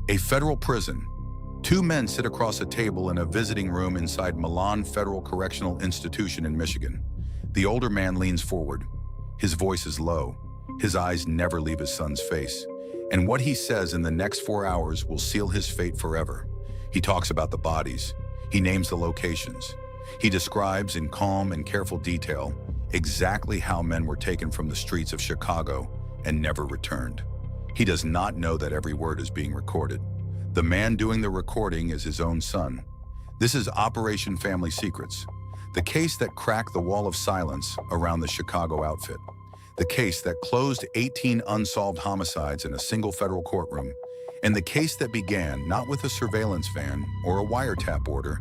A federal prison. Two men sit across a table in a visiting room inside Milan Federal Correctional Institution in Michigan. The older man leans forward. His voice is low. His eyes never leave his son's face. And what he says in the next 4 hours will seal his fate forever. He talks about the bodies. He names the locations. He describes in calm and careful detail exactly how men were taken from the streets of Chicago and never returned. He does not know that every word is being recorded. The man doing the recording is his own son. This is Operation Family Secrets, the case that cracked the wall of silence around the Chicago outfit, the case that closed 18 unsolved homicides in a single federal courtroom, and the case that began not with a surveillance van or a wiretap order,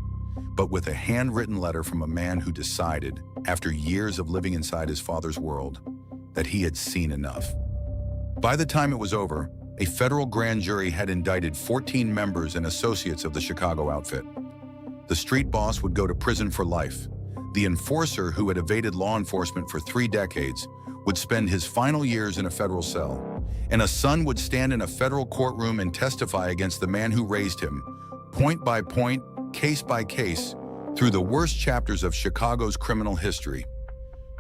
but with a handwritten letter from a man who decided, after years of living inside his father's world, that he had seen enough. By the time it was over, a federal grand jury had indicted 14 members and associates of the Chicago outfit. The street boss would go to prison for life. The enforcer, who had evaded law enforcement for 3 decades, would spend his final years in a federal cell. And a son would stand in a federal courtroom and testify against the man who raised him, point by point, case by case, through the worst chapters of Chicago's criminal history.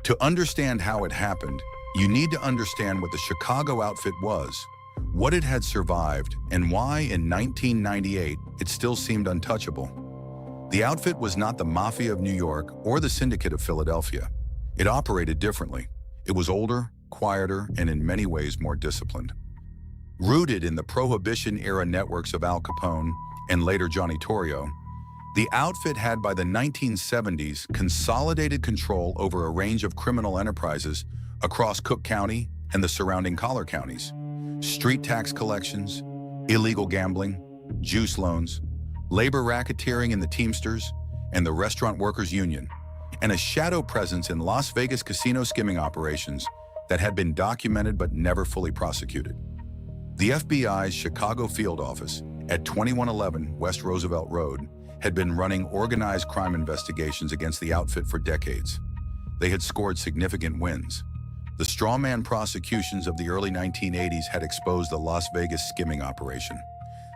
To understand how it happened, you need to understand what the Chicago outfit was, what it had survived, and why in 1998 it still seemed untouchable. The outfit was not the Mafia of New York or the Syndicate of Philadelphia. It operated differently. It was older, quieter, and in many ways more disciplined. Rooted in the Prohibition-era networks of Al Capone and later Johnny Torrio, the outfit had by the 1970s consolidated control over a range of criminal enterprises across Cook County and the surrounding collar counties. Street tax collections, illegal gambling, juice loans, labor racketeering in the Teamsters and the Restaurant Workers Union, and a shadow presence in Las Vegas casino skimming operations that had been documented but never fully prosecuted. The FBI's Chicago field office at 2111 West Roosevelt Road had been running organized crime investigations against the outfit for decades. They had scored significant wins. The strawman prosecutions of the early 1980s had exposed the Las Vegas skimming operation.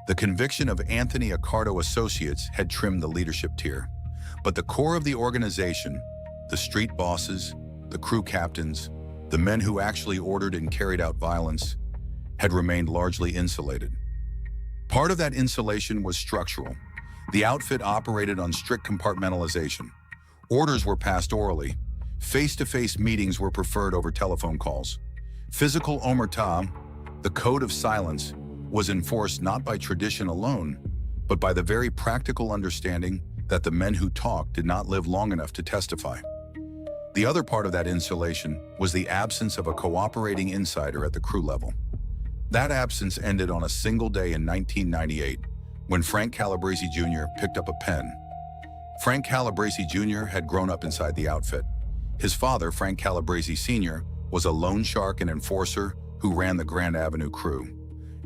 The conviction of Anthony Accardo Associates had trimmed the leadership tier. But the core of the organization, the street bosses, the crew captains, the men who actually ordered and carried out violence, had remained largely insulated. Part of that insulation was structural. The outfit operated on strict compartmentalization. Orders were passed orally. Face-to-face meetings were preferred over telephone calls. Physical omerta, the code of silence, was enforced not by tradition alone, but by the very practical understanding that the men who talked did not live long enough to testify. The other part of that insulation was the absence of a cooperating insider at the crew level. That absence ended on a single day in 1998, when Frank Calabrese Jr. picked up a pen. Frank Calabrese Jr. had grown up inside the outfit. His father, Frank Calabrese Sr., was a loan shark and enforcer who ran the Grand Avenue crew,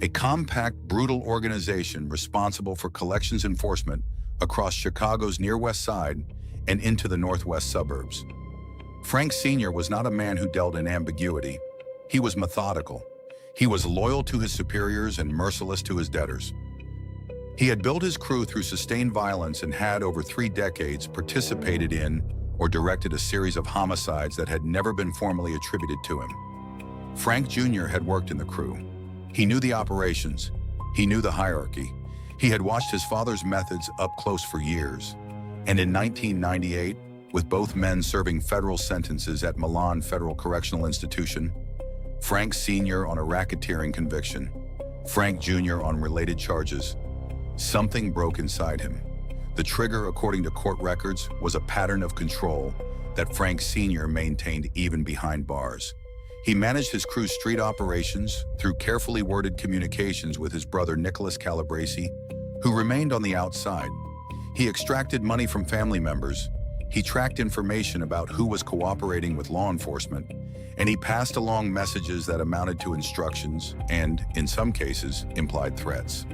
a compact, brutal organization responsible for collections enforcement across Chicago's near west side and into the northwest suburbs. Frank Sr. was not a man who dealt in ambiguity. He was methodical. He was loyal to his superiors and merciless to his debtors. He had built his crew through sustained violence and had, over 3 decades, participated in or directed a series of homicides that had never been formally attributed to him. Frank Jr. had worked in the crew. He knew the operations. He knew the hierarchy. He had watched his father's methods up close for years. And in 1998, with both men serving federal sentences at Milan Federal Correctional Institution, Frank Sr. on a racketeering conviction, Frank Jr. on related charges, something broke inside him. The trigger, according to court records, was a pattern of control that Frank Sr. maintained even behind bars. He managed his crew's street operations through carefully worded communications with his brother Nicholas Calabrese, who remained on the outside. He extracted money from family members. He tracked information about who was cooperating with law enforcement, and he passed along messages that amounted to instructions and, in some cases, implied threats.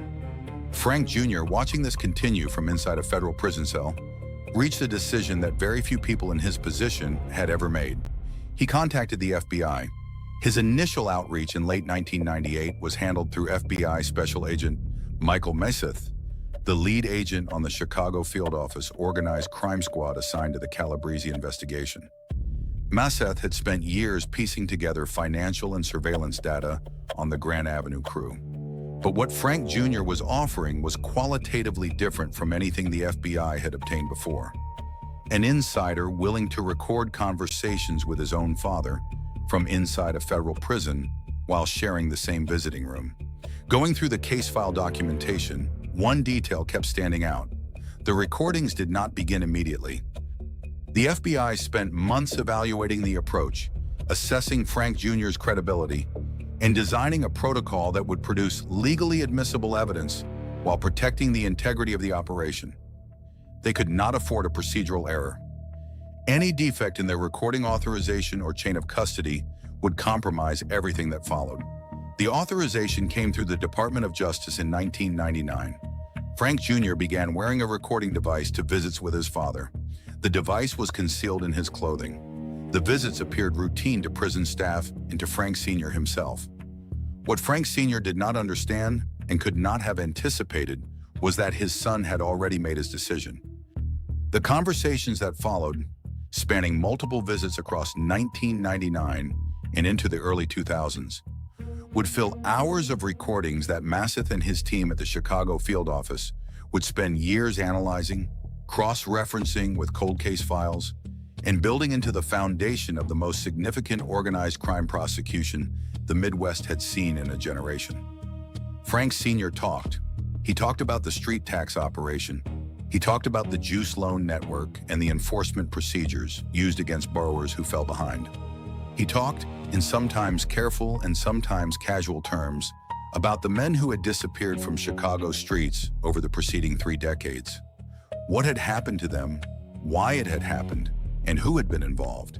Frank Jr., watching this continue from inside a federal prison cell, reached a decision that very few people in his position had ever made. He contacted the FBI. His initial outreach in late 1998 was handled through FBI Special Agent Michael Maseth, the lead agent on the Chicago field office organized crime squad assigned to the Calabrese investigation. Maseth had spent years piecing together financial and surveillance data on the Grand Avenue crew. But what Frank Jr. was offering was qualitatively different from anything the FBI had obtained before. An insider willing to record conversations with his own father from inside a federal prison while sharing the same visiting room. Going through the case file documentation, one detail kept standing out. The recordings did not begin immediately. The FBI spent months evaluating the approach, assessing Frank Jr.'s credibility, and designing a protocol that would produce legally admissible evidence while protecting the integrity of the operation. They could not afford a procedural error. Any defect in their recording authorization or chain of custody would compromise everything that followed. The authorization came through the Department of Justice in 1999. Frank Jr. began wearing a recording device to visits with his father. The device was concealed in his clothing. The visits appeared routine to prison staff and to Frank Sr. himself. What Frank Sr. did not understand and could not have anticipated was that his son had already made his decision. The conversations that followed, spanning multiple visits across 1999 and into the early 2000s, would fill hours of recordings that Maseth and his team at the Chicago field office would spend years analyzing, cross-referencing with cold case files, and building into the foundation of the most significant organized crime prosecution the Midwest had seen in a generation. Frank Sr. talked. He talked about the street tax operation. He talked about the juice loan network and the enforcement procedures used against borrowers who fell behind. He talked, in sometimes careful and sometimes casual terms, about the men who had disappeared from Chicago streets over the preceding 3 decades. What had happened to them, why it had happened, and who had been involved.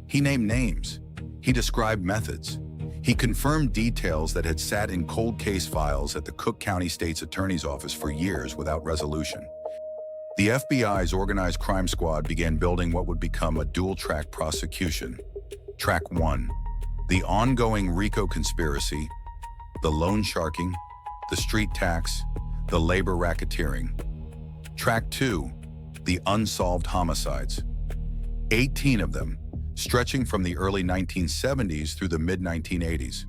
He named names. He described methods. He confirmed details that had sat in cold case files at the Cook County State's Attorney's Office for years without resolution. The FBI's organized crime squad began building what would become a dual-track prosecution. Track 1, the ongoing RICO conspiracy, the loan sharking, the street tax, the labor racketeering. Track 2, the unsolved homicides. 18 of them, stretching from the early 1970s through the mid-1980s.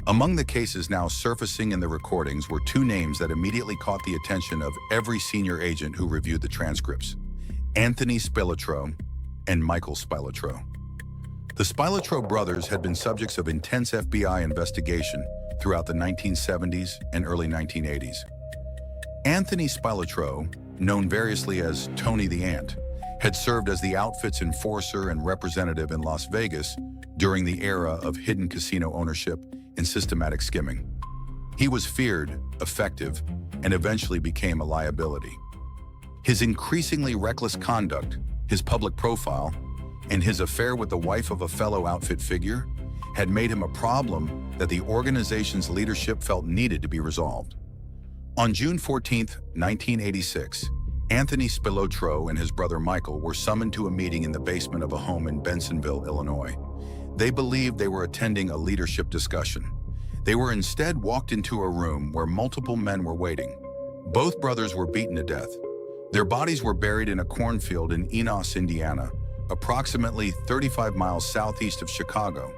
Among the cases now surfacing in the recordings were 2 names that immediately caught the attention of every senior agent who reviewed the transcripts: Anthony Spilatro and Michael Spilatro. The Spilatro brothers had been subjects of intense FBI investigation throughout the 1970s and early 1980s. Anthony Spilatro, known variously as Tony the Ant, had served as the outfit's enforcer and representative in Las Vegas during the era of hidden casino ownership and systematic skimming. He was feared, effective, and eventually became a liability. His increasingly reckless conduct, his public profile, and his affair with the wife of a fellow outfit figure had made him a problem that the organization's leadership felt needed to be resolved. On June 14, 1986, Anthony Spilatro and his brother Michael were summoned to a meeting in the basement of a home in Bensonville, Illinois. They believed they were attending a leadership discussion. They were instead walked into a room where multiple men were waiting. Both brothers were beaten to death. Their bodies were buried in a cornfield in Enos, Indiana, approximately 35 miles southeast of Chicago.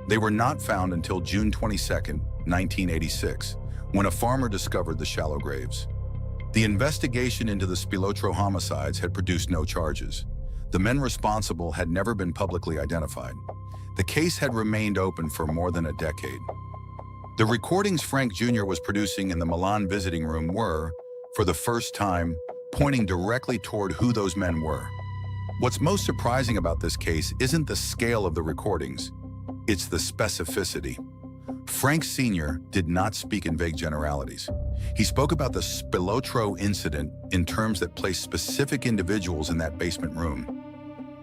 They were not found until June 22, 1986, when a farmer discovered the shallow graves. The investigation into the Spilatro homicides had produced no charges. The men responsible had never been publicly identified. The case had remained open for more than a decade. The recordings Frank Jr. was producing in the Milan visiting room were, for the first time, pointing directly toward who those men were. What's most surprising about this case isn't the scale of the recordings, it's the specificity. Frank Sr. did not speak in vague generalities. He spoke about the Spilatro incident in terms that placed specific individuals in that basement room.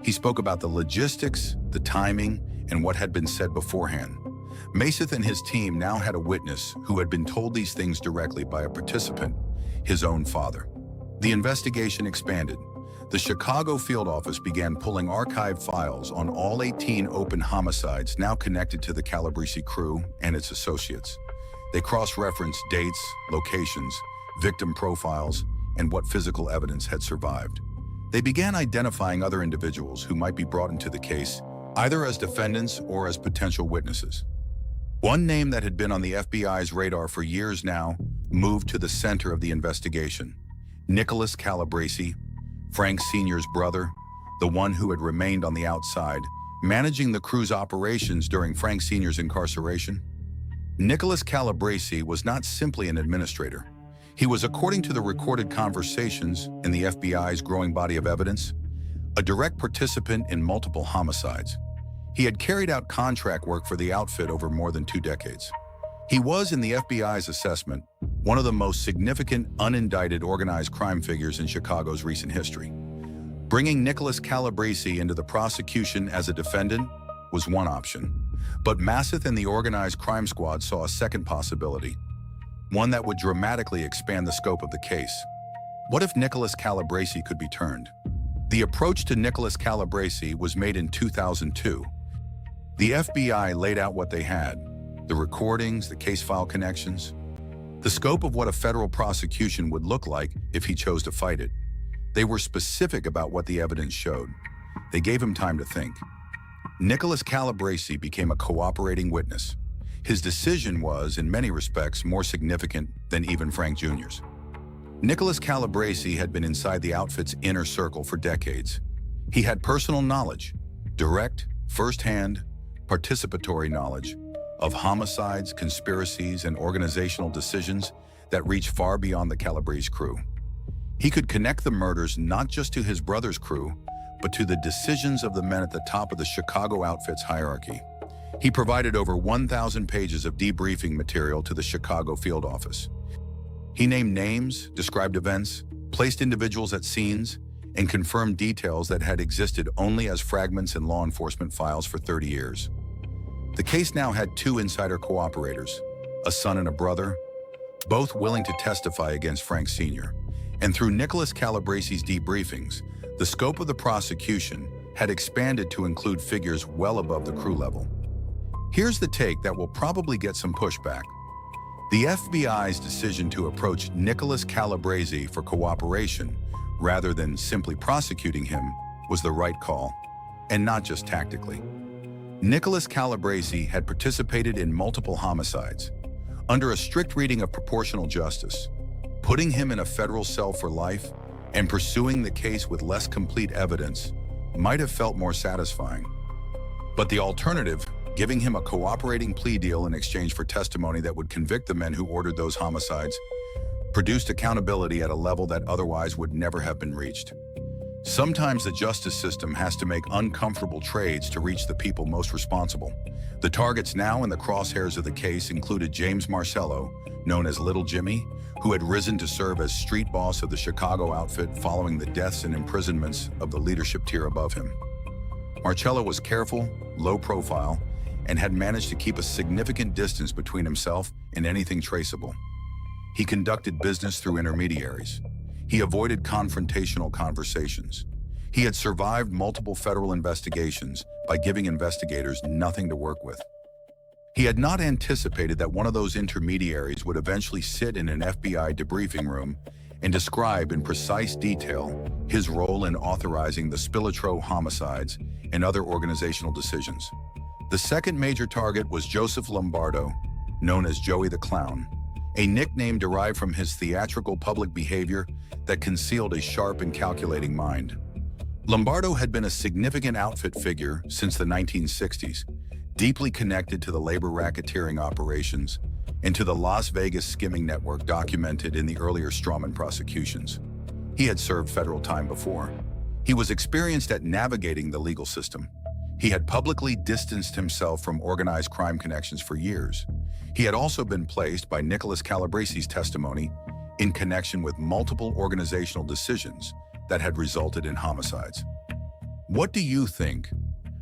He spoke about the logistics, the timing, and what had been said beforehand. Maseth and his team now had a witness who had been told these things directly by a participant, his own father. The investigation expanded. The Chicago field office began pulling archived files on all 18 open homicides now connected to the Calabrese crew and its associates. They cross-referenced dates, locations, victim profiles, and what physical evidence had survived. They began identifying other individuals who might be brought into the case, either as defendants or as potential witnesses. One name that had been on the FBI's radar for years now moved to the center of the investigation. Nicholas Calabrese, Frank Sr.'s brother, the one who had remained on the outside, managing the crew's operations during Frank Sr.'s incarceration. Nicholas Calabrese was not simply an administrator. He was, according to the recorded conversations in the FBI's growing body of evidence, a direct participant in multiple homicides. He had carried out contract work for the outfit over more than 2 decades. He was, in the FBI's assessment, one of the most significant unindicted organized crime figures in Chicago's recent history. Bringing Nicholas Calabrese into the prosecution as a defendant was one option, but Masseth and the organized crime squad saw a second possibility, one that would dramatically expand the scope of the case. What if Nicholas Calabrese could be turned? The approach to Nicholas Calabrese was made in 2002. The FBI laid out what they had: the recordings, the case file connections, the scope of what a federal prosecution would look like if he chose to fight it. They were specific about what the evidence showed. They gave him time to think. Nicholas Calabrese became a cooperating witness. His decision was, in many respects, more significant than even Frank Jr.'s. Nicholas Calabrese had been inside the outfit's inner circle for decades. He had personal knowledge, direct, first-hand, participatory knowledge of homicides, conspiracies, and organizational decisions that reached far beyond the Calabrese crew. He could connect the murders not just to his brother's crew, but to the decisions of the men at the top of the Chicago outfit's hierarchy. He provided over 1,000 pages of debriefing material to the Chicago field office. He named names, described events, placed individuals at scenes, and confirmed details that had existed only as fragments in law enforcement files for 30 years. The case now had 2 insider cooperators, a son and a brother, both willing to testify against Frank Sr. And through Nicholas Calabrese's debriefings, the scope of the prosecution had expanded to include figures well above the crew level. Here's the take that will probably get some pushback. The FBI's decision to approach Nicholas Calabrese for cooperation rather than simply prosecuting him was the right call, and not just tactically. Nicholas Calabrese had participated in multiple homicides. Under a strict reading of proportional justice, putting him in a federal cell for life and pursuing the case with less complete evidence might have felt more satisfying. But the alternative, giving him a cooperating plea deal in exchange for testimony that would convict the men who ordered those homicides, produced accountability at a level that otherwise would never have been reached. Sometimes the justice system has to make uncomfortable trades to reach the people most responsible. The targets now in the crosshairs of the case included James Marcello, known as Little Jimmy, who had risen to serve as street boss of the Chicago outfit following the deaths and imprisonments of the leadership tier above him. Marcello was careful, low profile, and had managed to keep a significant distance between himself and anything traceable. He conducted business through intermediaries. He avoided confrontational conversations. He had survived multiple federal investigations by giving investigators nothing to work with. He had not anticipated that one of those intermediaries would eventually sit in an FBI debriefing room and describe in precise detail his role in authorizing the Spilotro homicides and other organizational decisions. The second major target was Joseph Lombardo, known as Joey the Clown, a nickname derived from his theatrical public behavior that concealed a sharp and calculating mind. Lombardo had been a significant outfit figure since the 1960s, deeply connected to the labor racketeering operations and to the Las Vegas skimming network documented in the earlier Strawman prosecutions. He had served federal time before. He was experienced at navigating the legal system. He had publicly distanced himself from organized crime connections for years. He had also been placed by Nicholas Calabrese's testimony in connection with multiple organizational decisions that had resulted in homicides. What do you think?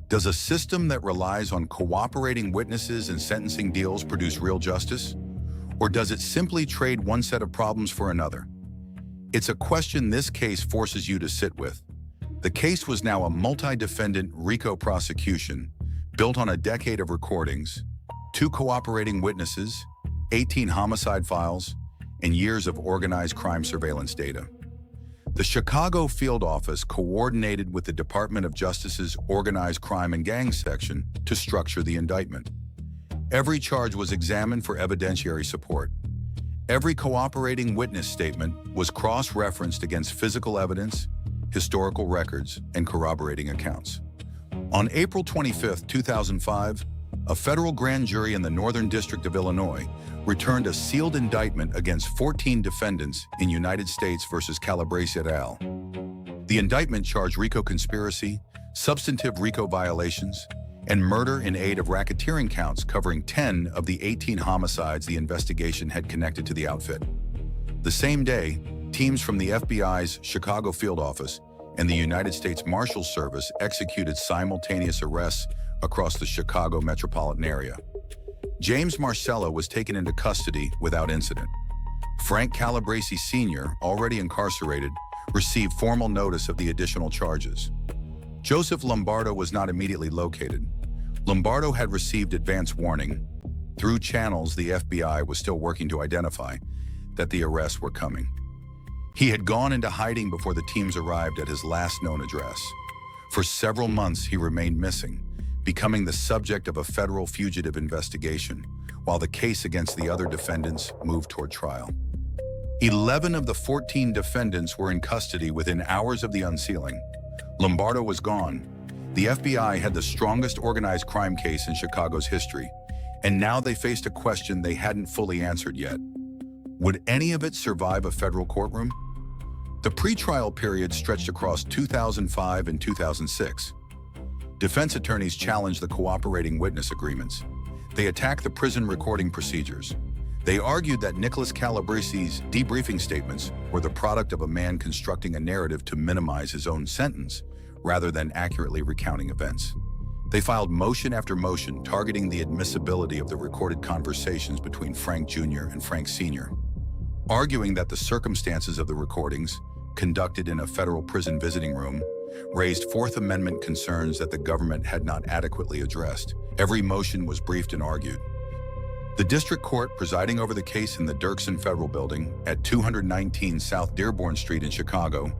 Does a system that relies on cooperating witnesses and sentencing deals produce real justice? Or does it simply trade one set of problems for another? It's a question this case forces you to sit with. The case was now a multi-defendant RICO prosecution built on a decade of recordings, 2 cooperating witnesses, 18 homicide files, and years of organized crime surveillance data. The Chicago field office coordinated with the Department of Justice's Organized Crime and Gangs section to structure the indictment. Every charge was examined for evidentiary support. Every cooperating witness statement was cross-referenced against physical evidence, historical records, and corroborating accounts. On April 25, 2005, a federal grand jury in the Northern District of Illinois returned a sealed indictment against 14 defendants in United States versus Calabrese et al. The indictment charged RICO conspiracy, substantive RICO violations, and murder in aid of racketeering counts covering 10 of the 18 homicides the investigation had connected to the outfit. The same day, teams from the FBI's Chicago field office and the United States Marshals Service executed simultaneous arrests across the Chicago metropolitan area. James Marcello was taken into custody without incident. Frank Calabrese Sr., already incarcerated, received formal notice of the additional charges. Joseph Lombardo was not immediately located. Lombardo had received advance warning, through channels the FBI was still working to identify, that the arrests were coming. He had gone into hiding before the teams arrived at his last known address. For several months, he remained missing, becoming the subject of a federal fugitive investigation, while the case against the other defendants moved toward trial. 11 of the 14 defendants were in custody within hours of the unsealing. Lombardo was gone. The FBI had the strongest organized crime case in Chicago's history, and now they faced a question they hadn't fully answered yet. Would any of it survive a federal courtroom? The pretrial period stretched across 2005 and 2006. Defense attorneys challenged the cooperating witness agreements. They attacked the prison recording procedures. They argued that Nicholas Calabrese's debriefing statements were the product of a man constructing a narrative to minimize his own sentence, rather than accurately recounting events. They filed motion after motion targeting the admissibility of the recorded conversations between Frank Jr. and Frank Sr., arguing that the circumstances of the recordings, conducted in a federal prison visiting room, raised Fourth Amendment concerns that the government had not adequately addressed. Every motion was briefed and argued. The district court presiding over the case in the Dirksen Federal Building at 219 South Dearborn Street in Chicago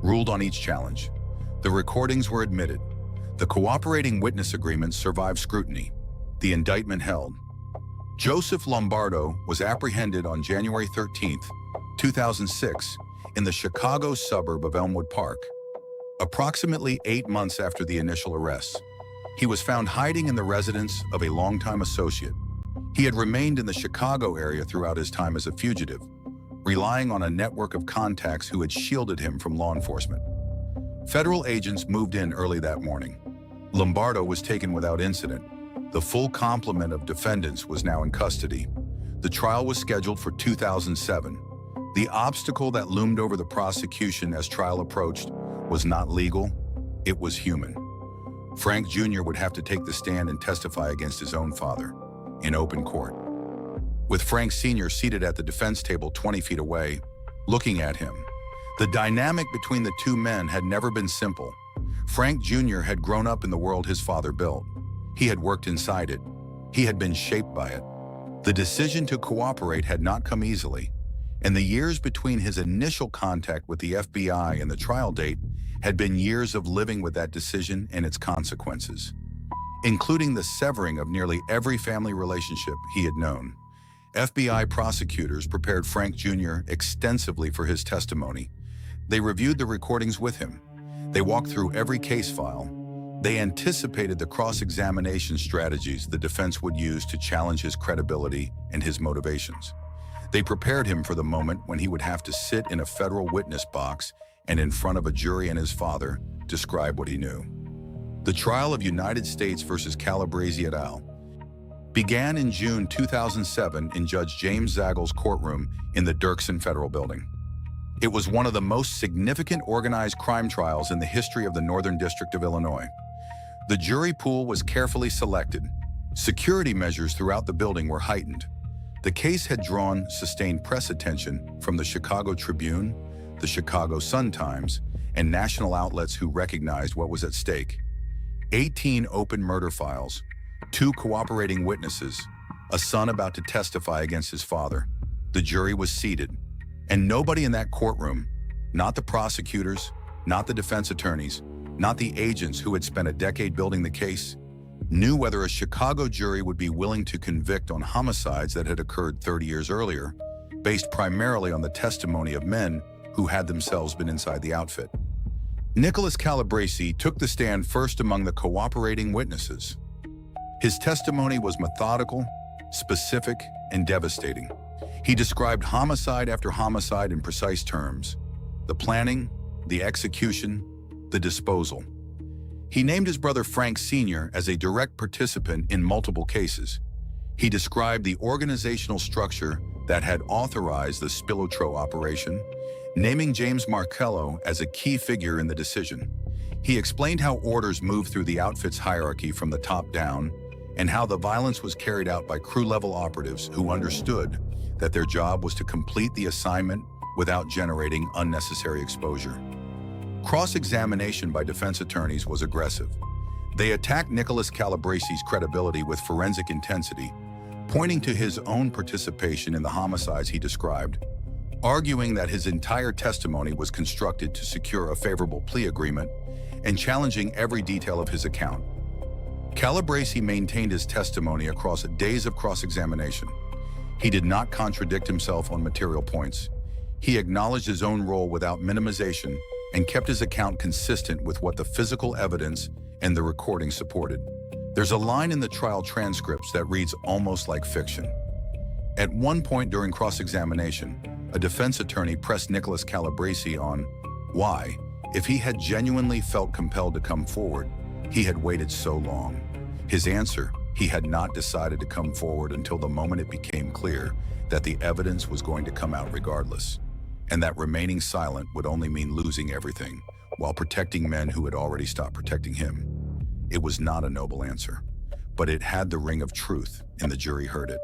ruled on each challenge. The recordings were admitted. The cooperating witness agreements survived scrutiny. The indictment held. Joseph Lombardo was apprehended on January 13, 2006, in the Chicago suburb of Elmwood Park. Approximately 8 months after the initial arrests, he was found hiding in the residence of a longtime associate. He had remained in the Chicago area throughout his time as a fugitive, relying on a network of contacts who had shielded him from law enforcement. Federal agents moved in early that morning. Lombardo was taken without incident. The full complement of defendants was now in custody. The trial was scheduled for 2007. The obstacle that loomed over the prosecution as trial approached was not legal, it was human. Frank Jr. would have to take the stand and testify against his own father in open court. With Frank Sr. seated at the defense table 20 feet away, looking at him, the dynamic between the two men had never been simple. Frank Jr. had grown up in the world his father built. He had worked inside it. He had been shaped by it. The decision to cooperate had not come easily, and the years between his initial contact with the FBI and the trial date had been years of living with that decision and its consequences, including the severing of nearly every family relationship he had known. FBI prosecutors prepared Frank Jr. extensively for his testimony. They reviewed the recordings with him. They walked through every case file. They anticipated the cross-examination strategies the defense would use to challenge his credibility and his motivations. They prepared him for the moment when he would have to sit in a federal witness box and in front of a jury and his father describe what he knew. The trial of United States versus Calabrese et al. Began in June 2007 in Judge James Zagel's courtroom in the Dirksen Federal Building. It was one of the most significant organized crime trials in the history of the Northern District of Illinois. The jury pool was carefully selected. Security measures throughout the building were heightened. The case had drawn sustained press attention from the Chicago Tribune, the Chicago Sun-Times, and national outlets who recognized what was at stake. 18 open murder files, 2 cooperating witnesses, a son about to testify against his father. The jury was seated, and nobody in that courtroom, not the prosecutors, not the defense attorneys, not the agents who had spent a decade building the case, knew whether a Chicago jury would be willing to convict on homicides that had occurred 30 years earlier, based primarily on the testimony of men who had themselves been inside the outfit. Nicholas Calabrese took the stand first among the cooperating witnesses. His testimony was methodical, specific, and devastating. He described homicide after homicide in precise terms: the planning, the execution, the disposal. He named his brother Frank Sr. as a direct participant in multiple cases. He described the organizational structure that had authorized the Spilotro operation, naming James Marcello as a key figure in the decision. He explained how orders moved through the outfit's hierarchy from the top down, and how the violence was carried out by crew-level operatives who understood that their job was to complete the assignment without generating unnecessary exposure. Cross-examination by defense attorneys was aggressive. They attacked Nicholas Calabrese's credibility with forensic intensity, pointing to his own participation in the homicides he described, arguing that his entire testimony was constructed to secure a favorable plea agreement, and challenging every detail of his account. Calabrese maintained his testimony across days of cross-examination. He did not contradict himself on material points. He acknowledged his own role without minimization and kept his account consistent with what the physical evidence and the recording supported. There's a line in the trial transcripts that reads almost like fiction. At one point during cross-examination, a defense attorney pressed Nicholas Calabrese on why, if he had genuinely felt compelled to come forward, he had waited so long. His answer: he had not decided to come forward until the moment it became clear that the evidence was going to come out regardless, and that remaining silent would only mean losing everything while protecting men who had already stopped protecting him. It was not a noble answer, but it had the ring of truth, and the jury heard it.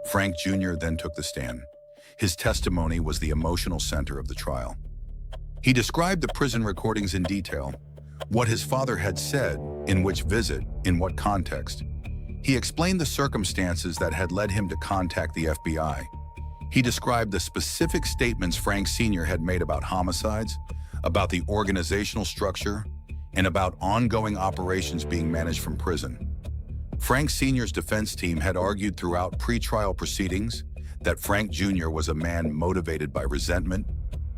Frank Jr. then took the stand. His testimony was the emotional center of the trial. He described the prison recordings in detail, what his father had said, in which visit, in what context. He explained the circumstances that had led him to contact the FBI. He described the specific statements Frank Sr. had made about homicides, about the organizational structure, and about ongoing operations being managed from prison. Frank Sr.'s defense team had argued throughout pre-trial proceedings that Frank Jr. was a man motivated by resentment,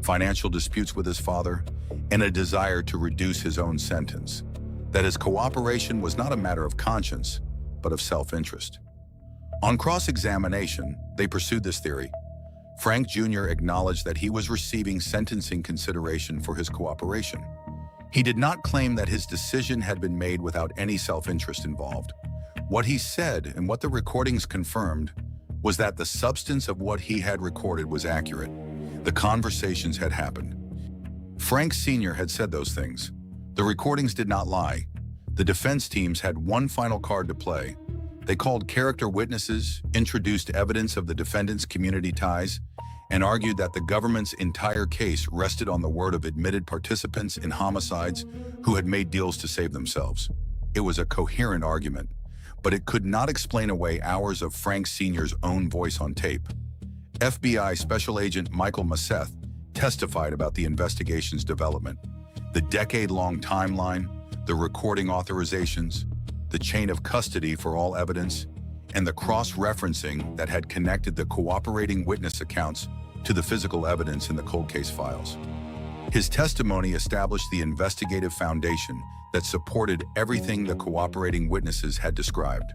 financial disputes with his father, and a desire to reduce his own sentence, that his cooperation was not a matter of conscience, but of self-interest. On cross-examination, they pursued this theory. Frank Jr. acknowledged that he was receiving sentencing consideration for his cooperation. He did not claim that his decision had been made without any self-interest involved. What he said, and what the recordings confirmed, was that the substance of what he had recorded was accurate. The conversations had happened. Frank Sr. had said those things. The recordings did not lie. The defense teams had one final card to play. They called character witnesses, introduced evidence of the defendant's community ties, and argued that the government's entire case rested on the word of admitted participants in homicides who had made deals to save themselves. It was a coherent argument, but it could not explain away hours of Frank Sr.'s own voice on tape. FBI Special Agent Michael Masseth testified about the investigation's development, the decade-long timeline, the recording authorizations, the chain of custody for all evidence, and the cross-referencing that had connected the cooperating witness accounts to the physical evidence in the cold case files. His testimony established the investigative foundation that supported everything the cooperating witnesses had described.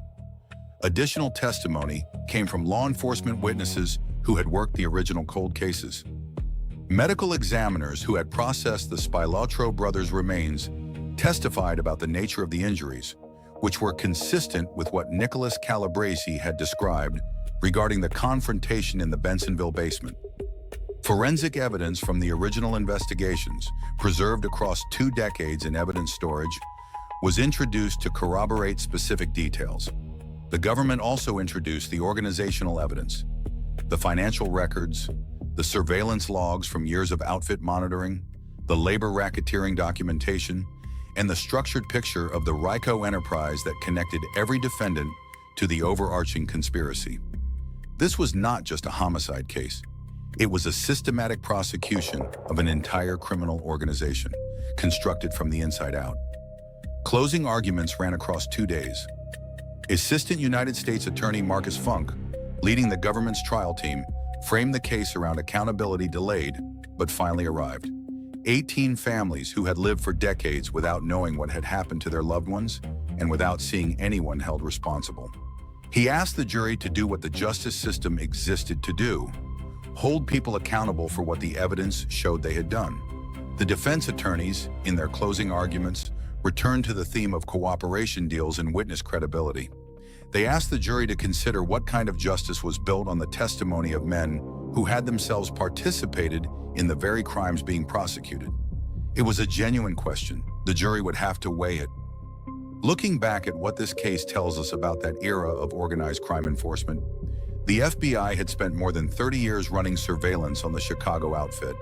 Additional testimony came from law enforcement witnesses who had worked the original cold cases. Medical examiners who had processed the Spilotro brothers' remains testified about the nature of the injuries, which were consistent with what Nicholas Calabrese had described regarding the confrontation in the Bensonville basement. Forensic evidence from the original investigations, preserved across 2 decades in evidence storage, was introduced to corroborate specific details. The government also introduced the organizational evidence, the financial records, the surveillance logs from years of outfit monitoring, the labor racketeering documentation, and the structured picture of the RICO enterprise that connected every defendant to the overarching conspiracy. This was not just a homicide case. It was a systematic prosecution of an entire criminal organization, constructed from the inside out. Closing arguments ran across 2 days. Assistant United States Attorney Marcus Funk, leading the government's trial team, framed the case around accountability delayed, but finally arrived. 18 families who had lived for decades without knowing what had happened to their loved ones and without seeing anyone held responsible. He asked the jury to do what the justice system existed to do: hold people accountable for what the evidence showed they had done. The defense attorneys, in their closing arguments, returned to the theme of cooperation deals and witness credibility. They asked the jury to consider what kind of justice was built on the testimony of men who had themselves participated in the very crimes being prosecuted. It was a genuine question. The jury would have to weigh it. Looking back at what this case tells us about that era of organized crime enforcement, the FBI had spent more than 30 years running surveillance on the Chicago outfit,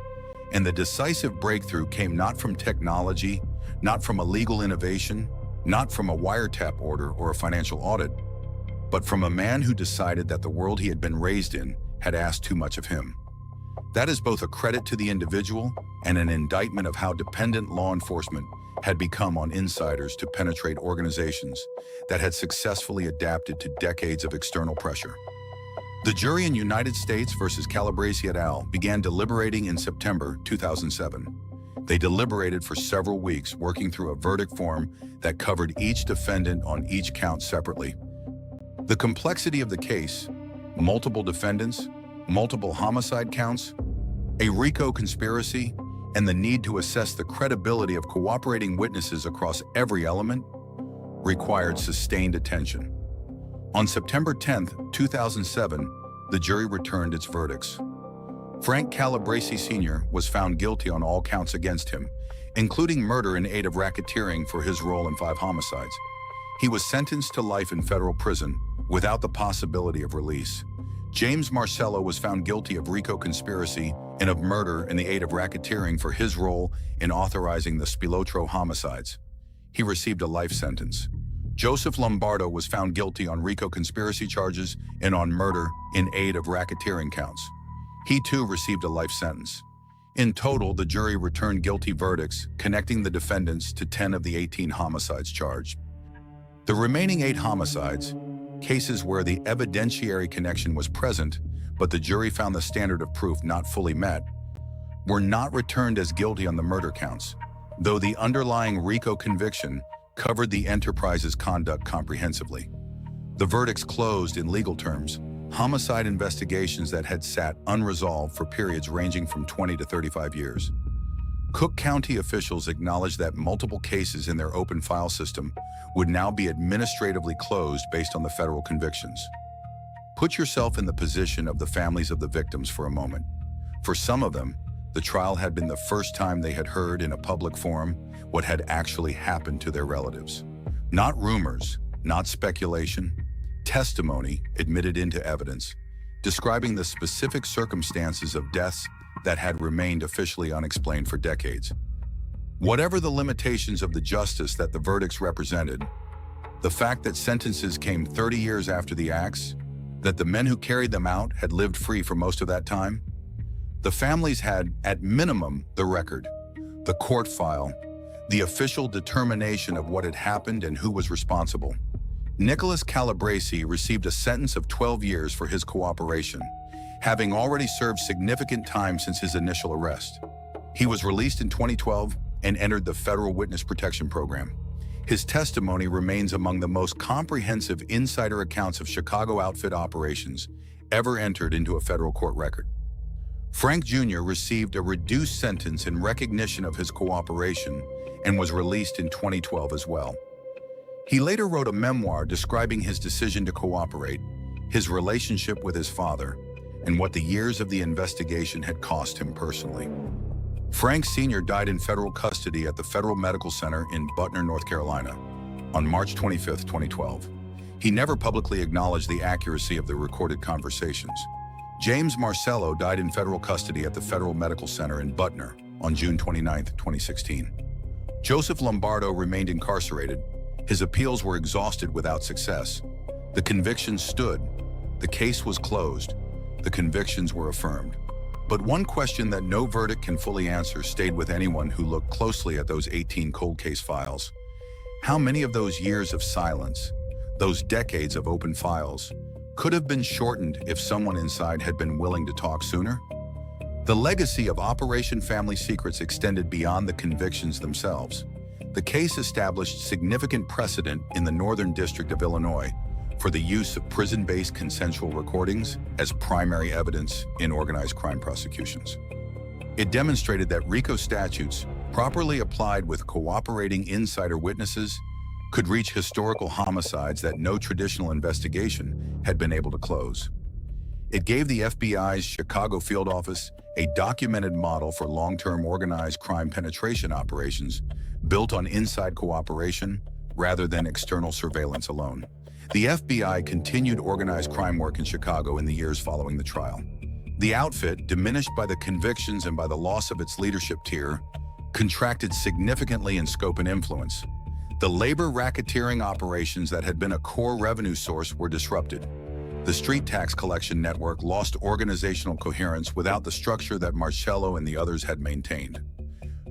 and the decisive breakthrough came not from technology, not from a legal innovation, not from a wiretap order or a financial audit, but from a man who decided that the world he had been raised in had asked too much of him. That is both a credit to the individual and an indictment of how dependent law enforcement had become on insiders to penetrate organizations that had successfully adapted to decades of external pressure. The jury in United States versus Calabresi et al. Began deliberating in September 2007. They deliberated for several weeks, working through a verdict form that covered each defendant on each count separately. The complexity of the case, multiple defendants, multiple homicide counts, a RICO conspiracy, and the need to assess the credibility of cooperating witnesses across every element required sustained attention. On September 10, 2007, the jury returned its verdicts. Frank Calabresi Sr. was found guilty on all counts against him, including murder in aid of racketeering for his role in 5 homicides. He was sentenced to life in federal prison without the possibility of release. James Marcello was found guilty of RICO conspiracy and of murder in the aid of racketeering for his role in authorizing the Spilotro homicides. He received a life sentence. Joseph Lombardo was found guilty on RICO conspiracy charges and on murder in aid of racketeering counts. He too received a life sentence. In total, the jury returned guilty verdicts, connecting the defendants to 10 of the 18 homicides charged. The remaining 8 homicides, cases where the evidentiary connection was present, but the jury found the standard of proof not fully met, were not returned as guilty on the murder counts, though the underlying RICO conviction covered the enterprise's conduct comprehensively. The verdicts closed, in legal terms, homicide investigations that had sat unresolved for periods ranging from 20 to 35 years. Cook County officials acknowledged that multiple cases in their open file system would now be administratively closed based on the federal convictions. Put yourself in the position of the families of the victims for a moment. For some of them, the trial had been the first time they had heard in a public forum what had actually happened to their relatives. Not rumors, not speculation, testimony admitted into evidence, describing the specific circumstances of deaths that had remained officially unexplained for decades. Whatever the limitations of the justice that the verdicts represented, the fact that sentences came 30 years after the acts, that the men who carried them out had lived free for most of that time, the families had, at minimum, the record, the court file, the official determination of what had happened and who was responsible. Nicholas Calabresi received a sentence of 12 years for his cooperation, having already served significant time since his initial arrest. He was released in 2012 and entered the Federal Witness Protection Program. His testimony remains among the most comprehensive insider accounts of Chicago outfit operations ever entered into a federal court record. Frank Jr. received a reduced sentence in recognition of his cooperation and was released in 2012 as well. He later wrote a memoir describing his decision to cooperate, his relationship with his father, and what the years of the investigation had cost him personally. Frank Sr. died in federal custody at the Federal Medical Center in Butner, North Carolina, on March 25, 2012. He never publicly acknowledged the accuracy of the recorded conversations. James Marcello died in federal custody at the Federal Medical Center in Butner on June 29, 2016. Joseph Lombardo remained incarcerated. His appeals were exhausted without success. The convictions stood. The case was closed. The convictions were affirmed. But one question that no verdict can fully answer stayed with anyone who looked closely at those 18 cold case files. How many of those years of silence, those decades of open files, could have been shortened if someone inside had been willing to talk sooner? The legacy of Operation Family Secrets extended beyond the convictions themselves. The case established significant precedent in the Northern District of Illinois for the use of prison-based consensual recordings as primary evidence in organized crime prosecutions. It demonstrated that RICO statutes, properly applied with cooperating insider witnesses, could reach historical homicides that no traditional investigation had been able to close. It gave the FBI's Chicago field office a documented model for long-term organized crime penetration operations built on inside cooperation rather than external surveillance alone. The FBI continued organized crime work in Chicago in the years following the trial. The outfit, diminished by the convictions and by the loss of its leadership tier, contracted significantly in scope and influence. The labor racketeering operations that had been a core revenue source were disrupted. The street tax collection network lost organizational coherence without the structure that Marcello and the others had maintained.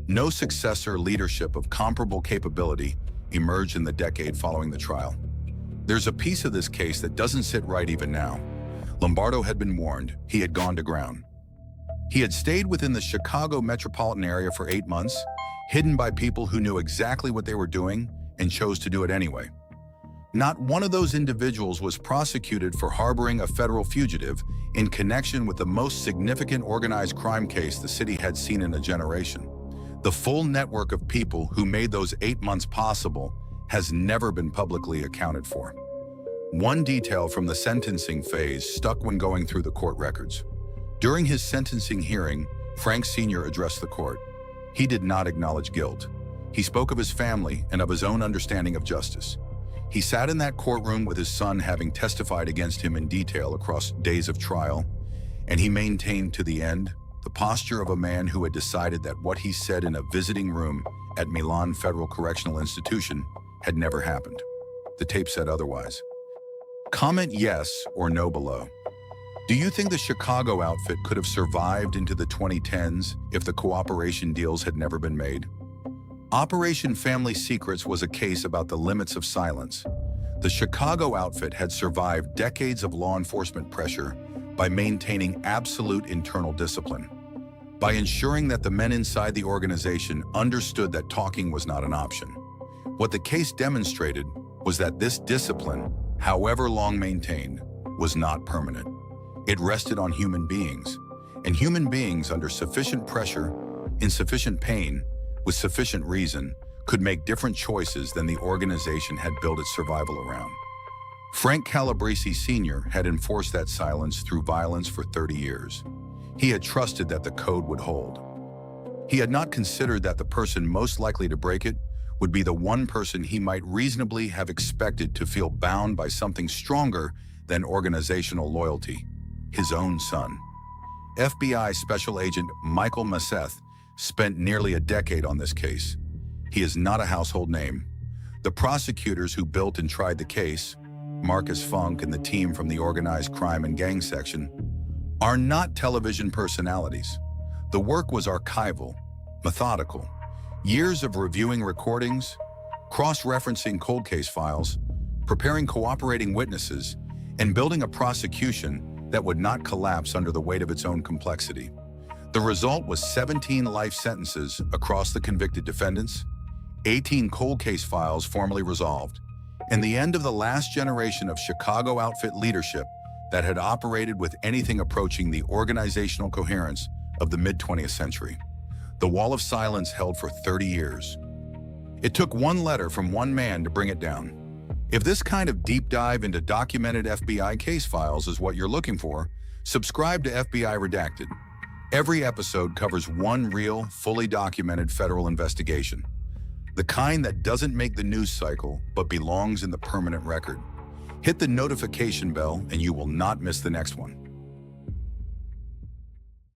No successor leadership of comparable capability emerged in the decade following the trial. There's a piece of this case that doesn't sit right even now. Lombardo had been warned. He had gone to ground. He had stayed within the Chicago metropolitan area for 8 months, hidden by people who knew exactly what they were doing and chose to do it anyway. Not one of those individuals was prosecuted for harboring a federal fugitive in connection with the most significant organized crime case the city had seen in a generation. The full network of people who made those 8 months possible has never been publicly accounted for. One detail from the sentencing phase stuck when going through the court records. During his sentencing hearing, Frank Sr. addressed the court. He did not acknowledge guilt. He spoke of his family and of his own understanding of justice. He sat in that courtroom with his son having testified against him in detail across days of trial, and he maintained to the end the posture of a man who had decided that what he said in a visiting room at Milan Federal Correctional Institution had never happened. The tape said otherwise. Comment yes or no below. Do you think the Chicago outfit could have survived into the 2010s if the cooperation deals had never been made? Operation Family Secrets was a case about the limits of silence. The Chicago outfit had survived decades of law enforcement pressure by maintaining absolute internal discipline, by ensuring that the men inside the organization understood that talking was not an option. What the case demonstrated was that this discipline, however long maintained, was not permanent. It rested on human beings, and human beings under sufficient pressure, in sufficient pain, with sufficient reason, could make different choices than the organization had built its survival around. Frank Calabrese Sr. had enforced that silence through violence for 30 years. He had trusted that the code would hold. He had not considered that the person most likely to break it would be the one person he might reasonably have expected to feel bound by something stronger than organizational loyalty, his own son. FBI Special Agent Michael Maseth spent nearly a decade on this case. He is not a household name. The prosecutors who built and tried the case, Marcus Funk and the team from the Organized Crime and Gang section, are not television personalities. The work was archival, methodical. Years of reviewing recordings, cross-referencing cold case files, preparing cooperating witnesses, and building a prosecution that would not collapse under the weight of its own complexity. The result was 17 life sentences across the convicted defendants, 18 cold case files formally resolved, and the end of the last generation of Chicago outfit leadership that had operated with anything approaching the organizational coherence of the mid-20th century. The wall of silence held for 30 years. It took one letter from one man to bring it down. If this kind of deep dive into documented FBI case files is what you're looking for, subscribe to FBI Redacted. Every episode covers one real, fully documented federal investigation. The kind that doesn't make the news cycle, but belongs in the permanent record. Hit the notification bell and you will not miss the next one.